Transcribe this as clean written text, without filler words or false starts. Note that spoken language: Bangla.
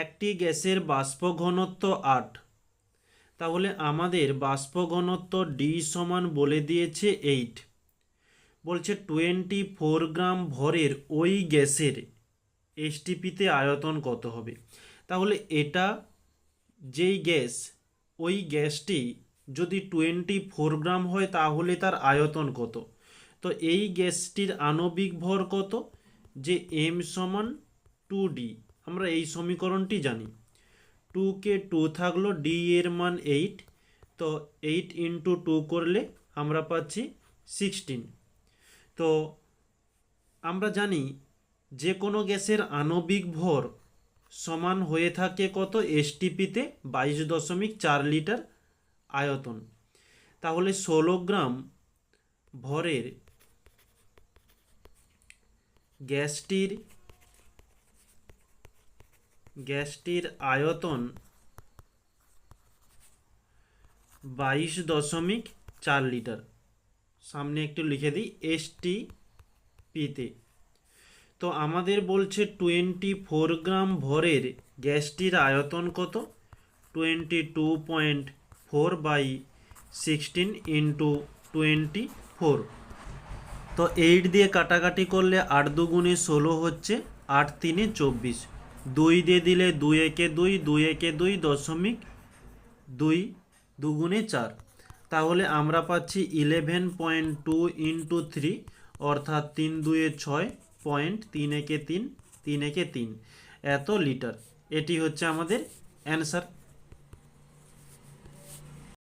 একটি গ্যাসের বাষ্প ঘনত্ব 8, তাহলে আমাদের বাষ্প ঘনত্ব ডি সমান বলে দিয়েছে 8। বলছে 24 গ্রাম ভরের ওই গ্যাসের এসটিপিতে আয়তন কত হবে। তাহলে এটা যেই গ্যাস, ওই গ্যাসটি যদি 24 গ্রাম হয় তাহলে তার আয়তন কত। তো এই গ্যাসটির আণবিক ভর কত, যে এম সমান 2D। আমরা এই সমীকরণটি জানি। 2 কে 2 থাকলো, ডি এর মান 8, তো 8 ইন্টু 2 করলে আমরা পাচ্ছি 16। তো আমরা জানি যে কোনো গ্যাসের আণবিক ভর সমান হয়ে থাকে কত, এসটিপিতে 22.4 লিটার আয়তন। তাহলে 16 গ্রাম ভরের গ্যাসটির আয়তন 22.4 লিটার। সামনে একটু লিখে দিই এসটিপিতে। তো আমাদের বলছে 24 গ্রাম ভরের গ্যাসটির আয়তন কত, 22.4/16 ইন্টু 24। তো 8 দিয়ে কাটাকাটি করলে 8 দুগুণে 16 হচ্ছে, 8 তিনে 24, 2 দিয়ে দিলে 2 একে 2, 2 একে 2, 2 দুগুণে 4। তাহলে আমরা পাচ্ছি 11.2 ইন্টু 3, অর্থাৎ 3 2 6, 3 একে 3, 3 একে 3 এত লিটার। এটি হচ্ছে আমাদের অ্যান্সার।